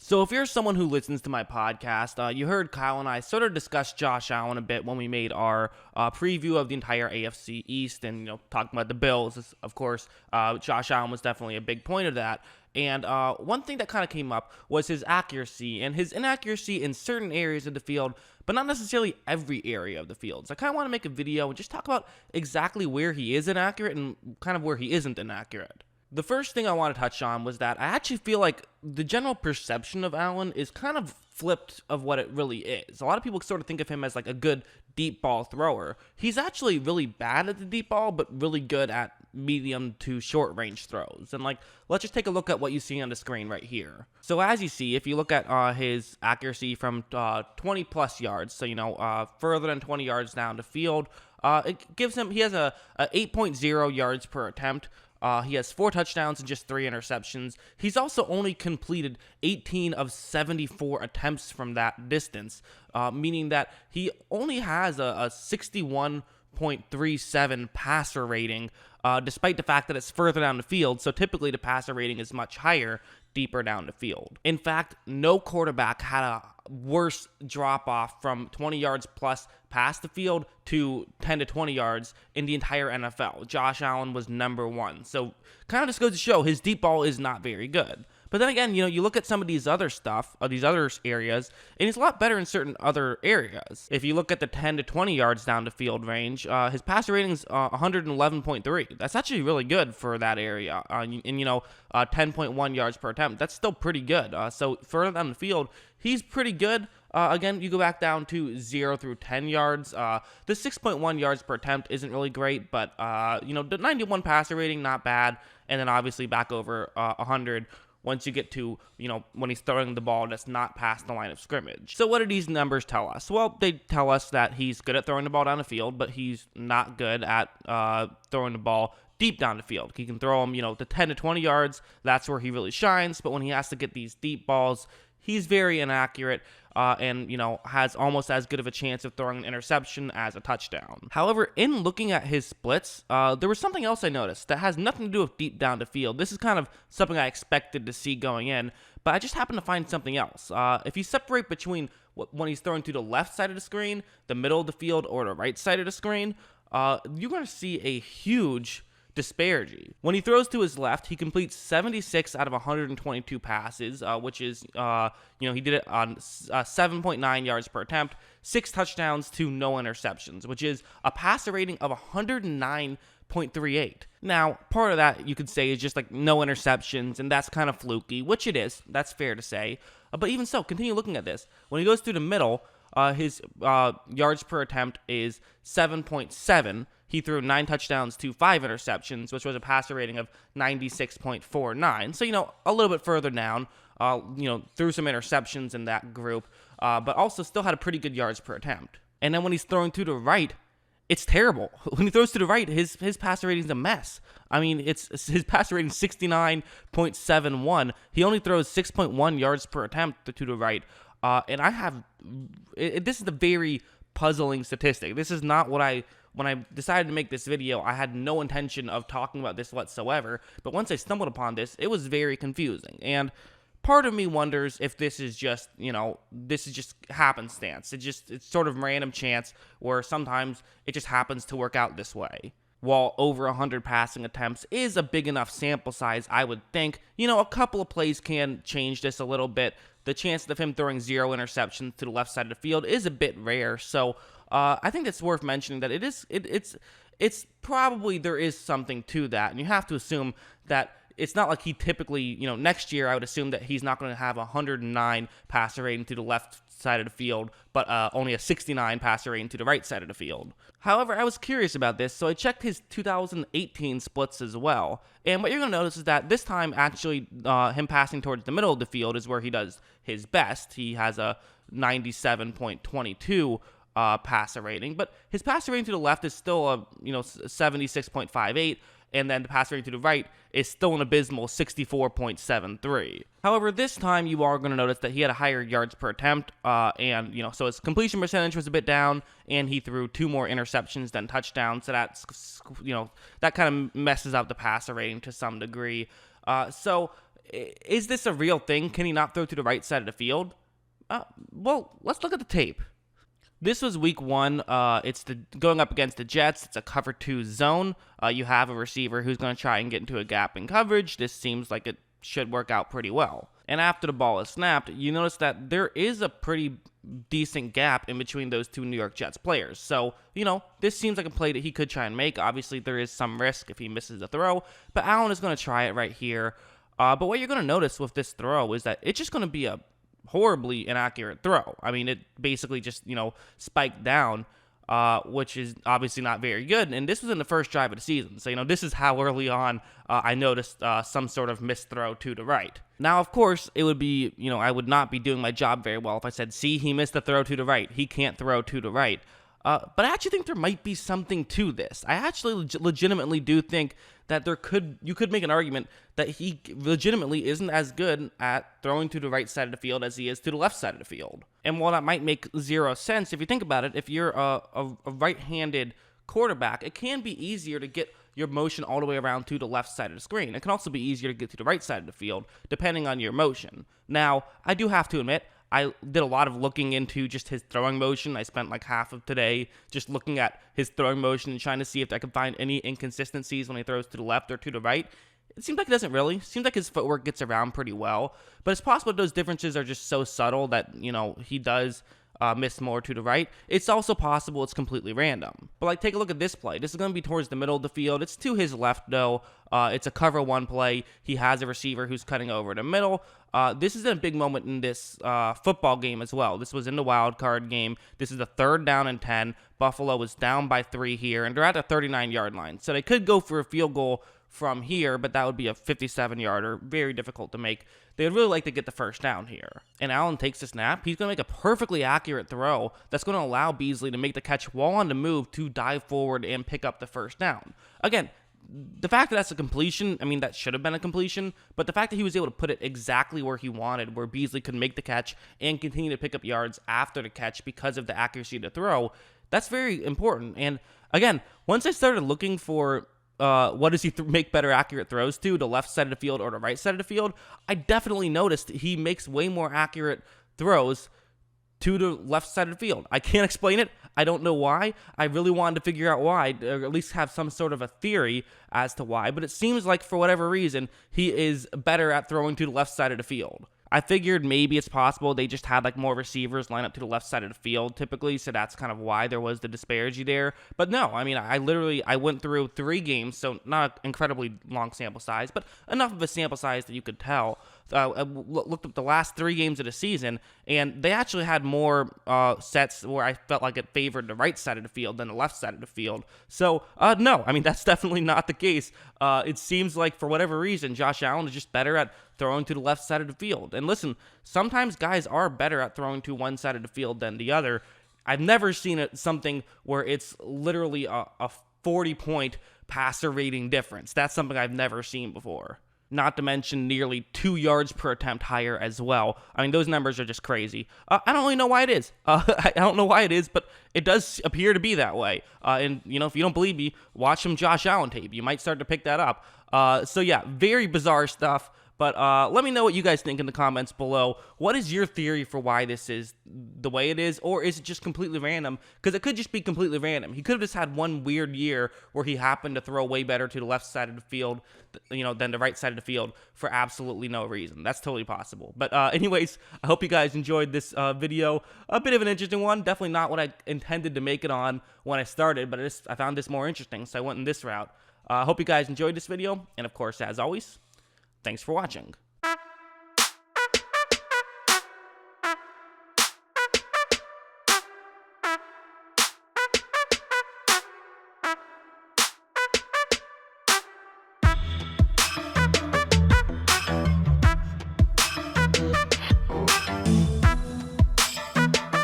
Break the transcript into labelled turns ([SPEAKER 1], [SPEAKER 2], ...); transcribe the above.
[SPEAKER 1] So if you're someone who listens to my podcast, you heard Kyle and I sort of discuss Josh Allen a bit when we made our preview of the entire AFC East and, talking about the Bills. Of course, Josh Allen was definitely a big point of that. And one thing that kind of came up was his accuracy and his inaccuracy in certain areas of the field, but not necessarily every area of the field. So I kind of want to make a video and just talk about exactly where he is inaccurate and kind of where he isn't inaccurate. The first thing I want to touch on was that I actually feel like the general perception of Allen is kind of flipped of what it really is. A lot of people sort of think of him as like a good deep ball thrower. He's actually really bad at the deep ball, but really good at medium to short range throws. And let's just take a look at what you see on the screen right here. So as you see, if you look at his accuracy from 20 plus yards, so further than 20 yards down the field, it gives him, he has a 8.0 yards per attempt. He has 4 touchdowns and just 3 interceptions. He's also only completed 18 of 74 attempts from that distance, meaning that he only has a 61.37 passer rating, despite the fact that it's further down the field. So typically the passer rating is much higher, deeper down the field. In fact, no quarterback had a worse drop-off from 20 yards plus past the field to 10 to 20 yards in the entire NFL. Josh Allen was number 1. So kind of just goes to show his deep ball is not very good. But then again, you look at some of these other stuff, these other areas, and he's a lot better in certain other areas. If you look at the 10 to 20 yards down the field range, his passer rating is 111.3. That's actually really good for that area. And 10.1 yards per attempt. That's still pretty good. So further down the field, he's pretty good. Again, you go back down to 0 through 10 yards. The 6.1 yards per attempt isn't really great, but, the 91 passer rating, not bad. And then obviously back over 100 once you get to, when he's throwing the ball that's not past the line of scrimmage. So what do these numbers tell us? Well, they tell us that he's good at throwing the ball down the field, but he's not good at throwing the ball deep down the field. He can throw them, to 10 to 20 yards. That's where he really shines. But when he has to get these deep balls, he's very inaccurate and, has almost as good of a chance of throwing an interception as a touchdown. However, in looking at his splits, there was something else I noticed that has nothing to do with deep down the field. This is kind of something I expected to see going in, but I just happened to find something else. If you separate between when he's throwing to the left side of the screen, the middle of the field, or the right side of the screen, you're going to see a huge disparity. When he throws to his left, he completes 76 out of 122 passes, which is, he did it on 7.9 yards per attempt, 6 touchdowns to no interceptions, which is a passer rating of 109.38. Now, part of that you could say is just no interceptions, and that's kind of fluky, which it is. That's fair to say. But even so, continue looking at this. When he goes through the middle, his yards per attempt is 7.7. He threw 9 touchdowns to 5 interceptions, which was a passer rating of 96.49. So, a little bit further down, threw some interceptions in that group, but also still had a pretty good yards per attempt. And then when he's throwing to the right, it's terrible. When he throws to the right, his passer rating is a mess. I mean, his passer rating is 69.71. He only throws 6.1 yards per attempt to the right. And this is a very puzzling statistic. This is not when I decided to make this video, I had no intention of talking about this whatsoever. But once I stumbled upon this, it was very confusing. And part of me wonders if this is just, happenstance. It's sort of random chance where sometimes it just happens to work out this way. While over 100 passing attempts is a big enough sample size, I would think, a couple of plays can change this a little bit. The chance of him throwing 0 interceptions to the left side of the field is a bit rare. So I think it's worth mentioning that it's probably there is something to that. And you have to assume that it's not like he typically, next year I would assume that he's not going to have 109 passer rating to the left side of the field, but only a 69 passer rating to the right side of the field. However, I was curious about this, so I checked his 2018 splits as well. And what you're going to notice is that this time, actually, him passing towards the middle of the field is where he does his best. He has a 97.22 passer rating, but his passer rating to the left is still a 76.58. And then the passer rating to the right is still an abysmal 64.73. However, this time you are going to notice that he had a higher yards per attempt, and so his completion percentage was a bit down, and he threw 2 more interceptions than touchdowns. So that's that kind of messes up the passer rating to some degree. So Is this a real thing? Can he not throw to the right side of the field? Well, let's look at the tape. This was week 1. It's going up against the Jets. It's a cover 2 zone. You have a receiver who's going to try and get into a gap in coverage. This seems like it should work out pretty well. And after the ball is snapped, you notice that there is a pretty decent gap in between those 2 New York Jets players. So, this seems like a play that he could try and make. Obviously, there is some risk if he misses the throw, but Allen is going to try it right here. But what you're going to notice with this throw is that it's just going to be a horribly inaccurate throw. I mean, it basically just, spiked down, which is obviously not very good. And this was in the first drive of the season. So, this is how early on I noticed some sort of missed throw to the right. Now, of course, it would be, I would not be doing my job very well if I said, see, he missed the throw to the right. He can't throw to the right. But I actually think there might be something to this. I actually legitimately do think that you could make an argument that he legitimately isn't as good at throwing to the right side of the field as he is to the left side of the field. And while that might make zero sense, if you think about it, if you're a right-handed quarterback, it can be easier to get your motion all the way around to the left side of the screen. It can also be easier to get to the right side of the field, depending on your motion. Now, I do have to admit, I did a lot of looking into just his throwing motion. I spent like half of today just looking at his throwing motion and trying to see if I could find any inconsistencies when he throws to the left or to the right. It seems like it doesn't really. It seems like his footwork gets around pretty well. But it's possible those differences are just so subtle that, he does miss more to the right. It's also possible it's completely random. But take a look at this play. This is going to be towards the middle of the field. It's to his left though. It's a cover 1 play. He has a receiver who's cutting over the middle. This is a big moment in this football game as well. This was in the wild card game. This is the 3rd down and 10. Buffalo was down by 3 here, and they're at the 39-yard line. So they could go for a field goal from here, but that would be a 57-yarder. Very difficult to make. They would really like to get the first down here. And Allen takes the snap. He's going to make a perfectly accurate throw that's going to allow Beasley to make the catch while on the move to dive forward and pick up the first down. Again, the fact that that's a completion, that should have been a completion, but the fact that he was able to put it exactly where he wanted, where Beasley could make the catch and continue to pick up yards after the catch because of the accuracy of the throw, that's very important. And again, once I started looking for what does he make better accurate throws to, the left side of the field or the right side of the field, I definitely noticed he makes way more accurate throws to the left side of the field. I can't explain it. I don't know why. I really wanted to figure out why, or at least have some sort of a theory as to why, but it seems like for whatever reason, he is better at throwing to the left side of the field. I figured maybe it's possible they just had more receivers line up to the left side of the field typically, so that's kind of why there was the disparity there. But no, I went through 3 games, so not an incredibly long sample size, but enough of a sample size that you could tell. I looked up the last 3 games of the season, and they actually had more sets where I felt like it favored the right side of the field than the left side of the field. So, no, that's definitely not the case. It seems like, for whatever reason, Josh Allen is just better at throwing to the left side of the field. And listen, sometimes guys are better at throwing to one side of the field than the other. I've never seen something where it's literally a 40-point passer rating difference. That's something I've never seen before. Not to mention nearly 2 yards per attempt higher as well. Those numbers are just crazy. I don't really know why it is. I don't know why it is, but it does appear to be that way. And, if you don't believe me, watch some Josh Allen tape. You might start to pick that up. So, yeah, very bizarre stuff. But let me know what you guys think in the comments below. What is your theory for why this is the way it is? Or is it just completely random? Because it could just be completely random. He could have just had one weird year where he happened to throw way better to the left side of the field, than the right side of the field for absolutely no reason. That's totally possible. But anyways, I hope you guys enjoyed this video. A bit of an interesting one. Definitely not what I intended to make it on when I started, but I found this more interesting, so I went in this route. I hope you guys enjoyed this video. And of course, as always, thanks for watching.